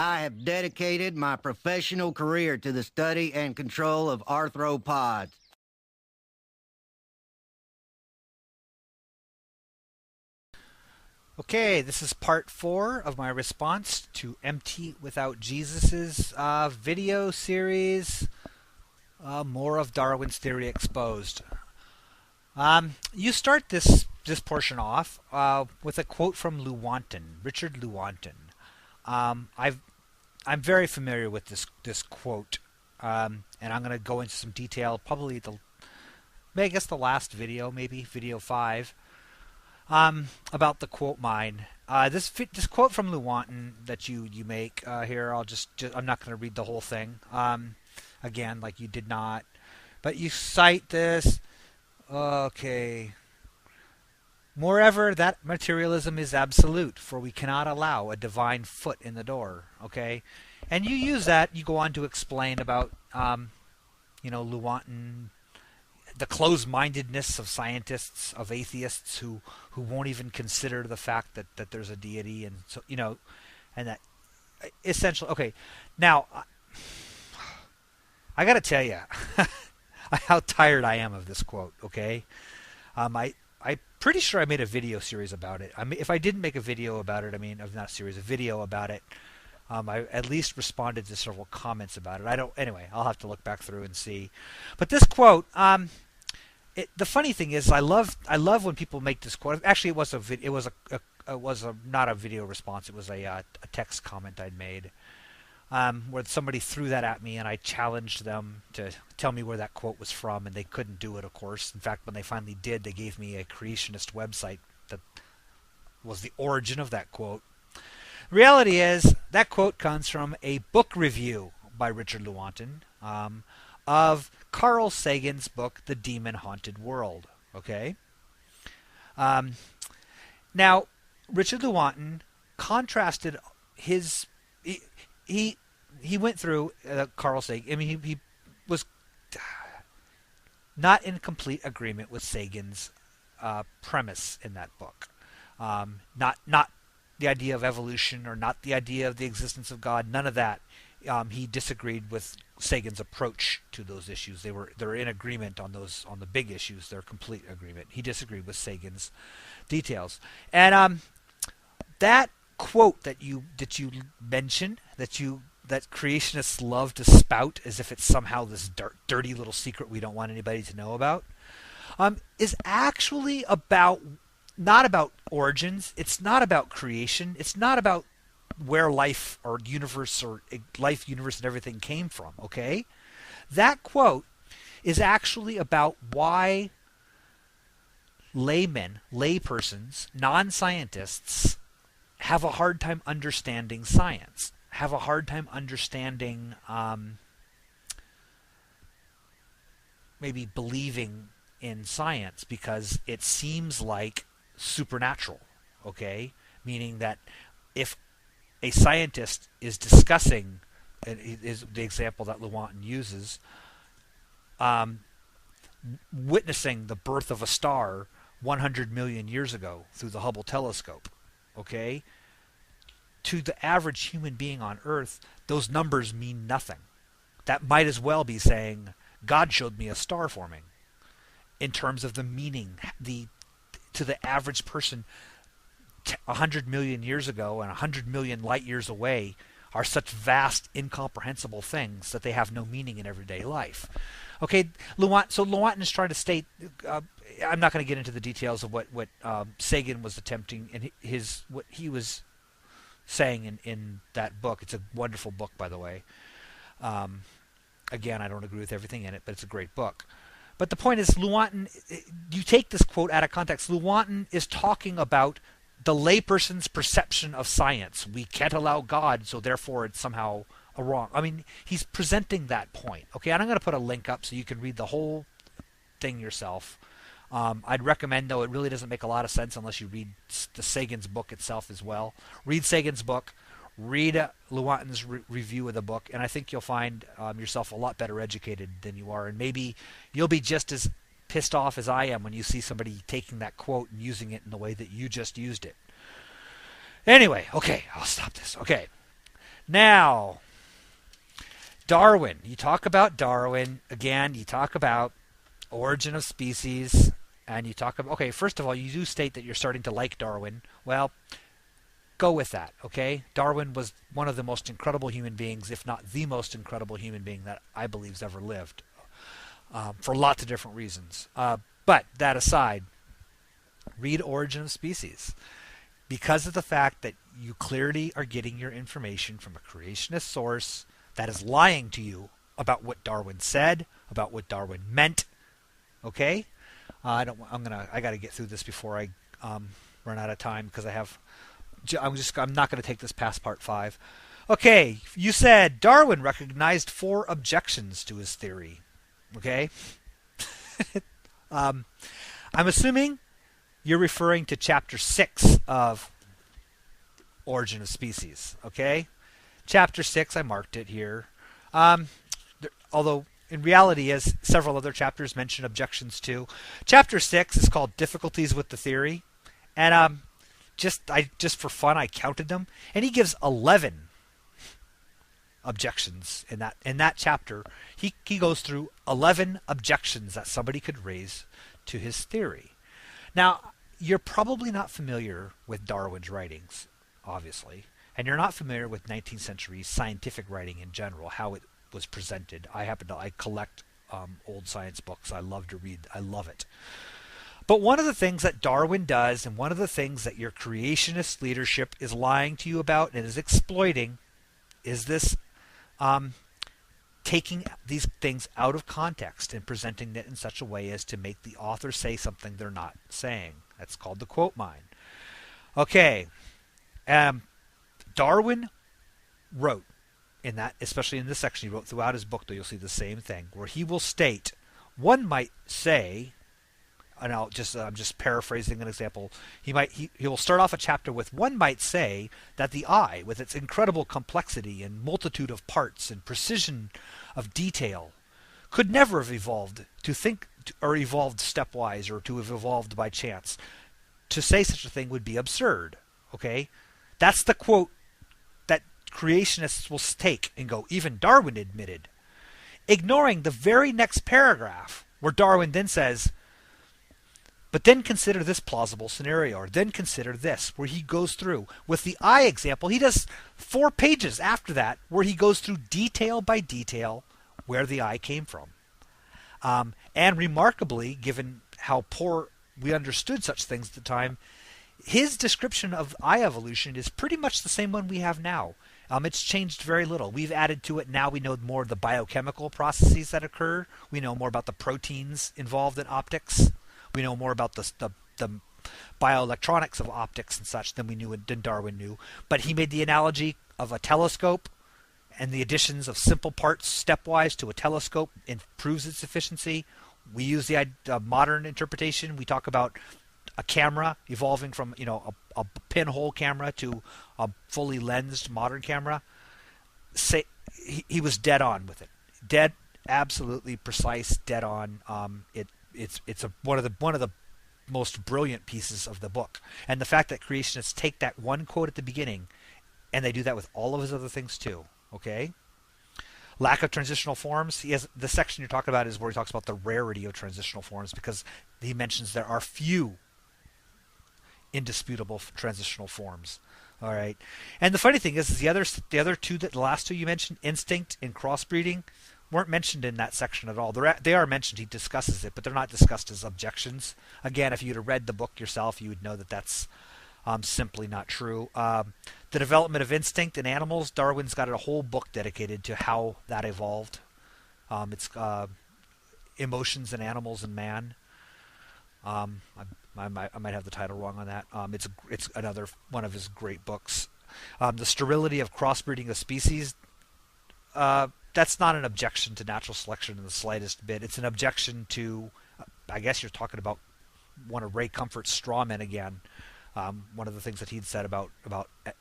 I have dedicated my professional career to the study and control of arthropods. Okay, this is part 4 of my response to Empty Without Jesus's video series, more of Darwin's theory exposed. You start this portion off with a quote from Lewontin, Richard Lewontin. I'm very familiar with this quote, and I'm going to go into some detail. Probably I guess the last video, maybe video 5. About the quote mine. This quote from Lewontin that you make here. I'm not going to read the whole thing. Again, like you did not, but you cite this. Okay. Moreover, that materialism is absolute, for we cannot allow a divine foot in the door. Okay, and you use that. You go on to explain about Lewontin, the closed-mindedness of scientists, of atheists who won't even consider the fact that there's a deity, and so and that essentially. Okay, now I got to tell you how tired I am of this quote. Okay, I'm pretty sure I made a video series about it. If I didn't make a video about it, not a series, a video about it. I at least responded to several comments about it. Anyway, I'll have to look back through and see. But this quote, the funny thing is, I love when people make this quote. Actually, it was not a video response. It was a text comment I'd made, where somebody threw that at me, and I challenged them to tell me where that quote was from, and they couldn't do it, of course. In fact, when they finally did, they gave me a creationist website that was the origin of that quote. The reality is, that quote comes from a book review by Richard Lewontin of Carl Sagan's book, The Demon-Haunted World. Okay? Now, Richard Lewontin contrasted his... He went through Carl Sagan. He was not in complete agreement with Sagan's premise in that book. Not the idea of evolution, or not the idea of the existence of God. None of that. He disagreed with Sagan's approach to those issues. They're in agreement on the big issues. They're complete agreement. He disagreed with Sagan's details. And that quote that you mentioned, that creationists love to spout as if it's somehow this dirty little secret we don't want anybody to know about, is actually not about origins. It's not about creation. It's not about where life or universe and everything came from. Okay, that quote is actually about why laypersons, non-scientists, have a hard time understanding science, have a hard time understanding maybe believing in science, because it seems like supernatural. Okay, meaning that if a scientist is discussing, is the example that Lewontin uses, witnessing the birth of a star 100 million years ago through the Hubble telescope, okay, to the average human being on Earth, those numbers mean nothing. That might as well be saying, God showed me a star forming. In terms of the meaning, to the average person, 100 million years ago and 100 million light years away are such vast, incomprehensible things that they have no meaning in everyday life. Okay, so Lewontin is trying to state, I'm not going to get into the details of what Sagan was attempting, and what he was saying in that book. It's a wonderful book, by the way. Again, I don't agree with everything in it, but it's a great book. But the point is, Lewontin, you take this quote out of context. Lewontin is talking about the layperson's perception of science. We can't allow God, so therefore it's somehow wrong. He's presenting that point. Okay, and I'm going to put a link up so you can read the whole thing yourself. I'd recommend, though, it really doesn't make a lot of sense unless you read the Sagan's book itself as well. Read Sagan's book, read Lewontin's review of the book, and I think you'll find yourself a lot better educated than you are, and maybe you'll be just as pissed off as I am when you see somebody taking that quote and using it in the way that you just used it. Anyway, okay, I'll stop this. Okay. Now, Darwin. You talk about Darwin. Again, you talk about origin of species. And you talk about, okay, first of all, you do state that you're starting to like Darwin. Well, go with that, okay? Darwin was one of the most incredible human beings, if not the most incredible human being that I believe has ever lived, for lots of different reasons. But that aside, read Origin of Species. Because of the fact that you clearly are getting your information from a creationist source that is lying to you about what Darwin said, about what Darwin meant, okay? I got to get through this before I run out of time because I'm not going to take this past part 5. Okay, you said Darwin recognized 4 objections to his theory. Okay, I'm assuming you're referring to chapter 6 of Origin of Species. Okay, chapter 6, I marked it here. Although in reality, as several other chapters mention objections to. Chapter 6 is called Difficulties with the Theory. And just for fun, I counted them. And he gives 11 objections in that chapter. He goes through 11 objections that somebody could raise to his theory. Now, you're probably not familiar with Darwin's writings, obviously. And you're not familiar with 19th century scientific writing in general, how it was presented. I collect old science books. I love to read. I love it. But one of the things that Darwin does, and one of the things that your creationist leadership is lying to you about and is exploiting, is this taking these things out of context and presenting it in such a way as to make the author say something they're not saying. That's called the quote mine. Okay. Darwin wrote, in that, especially in this section he wrote throughout his book, though you'll see the same thing, where he will state, one might say, and I'm just paraphrasing an example, he will start off a chapter with, one might say that the eye, with its incredible complexity and multitude of parts and precision of detail, could never have evolved to think, or evolved stepwise, or to have evolved by chance. To say such a thing would be absurd. Okay, that's the quote that creationists will take and go, even Darwin admitted, ignoring the very next paragraph where Darwin then says, but then consider this plausible scenario, or then consider this, where he goes through with the eye example. He does 4 pages after that where he goes through detail by detail where the eye came from. And remarkably, given how poor we understood such things at the time, his description of eye evolution is pretty much the same one we have now. It's changed very little. We've added to it now. We know more of the biochemical processes that occur. We know more about the proteins involved in optics. We know more about the bioelectronics of optics and such than Darwin knew. But he made the analogy of a telescope, and the additions of simple parts stepwise to a telescope improves its efficiency. We use the modern interpretation. We talk about a camera evolving from a pinhole camera to a fully lensed modern camera. He was dead on with it. Absolutely precise, dead on. It's one of the most brilliant pieces of the book. And the fact that creationists take that one quote at the beginning, and they do that with all of his other things too. Okay. Lack of transitional forms. The section you're talking about is where he talks about the rarity of transitional forms, because he mentions there are few indisputable transitional forms. All right. And the funny thing is the last two you mentioned, instinct and crossbreeding, weren't mentioned in that section at all. They are mentioned. He discusses it, but they're not discussed as objections. Again, if you'd have read the book yourself, you would know that that's simply not true. The development of instinct in animals, Darwin's got a whole book dedicated to how that evolved. It's emotions in animals and man. I might have the title wrong on that. It's another one of his great books. The sterility of crossbreeding of species. That's not an objection to natural selection in the slightest bit. It's an objection to, I guess you're talking about one of Ray Comfort's straw men again. One of the things that he'd said about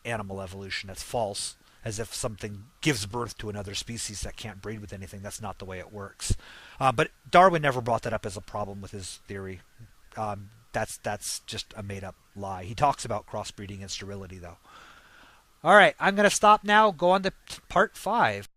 animal evolution, that's false, as if something gives birth to another species that can't breed with anything. That's not the way it works. But Darwin never brought that up as a problem with his theory. That's just a made-up lie. He talks about crossbreeding and sterility, though. All right, I'm going to stop now. Go on to part 5.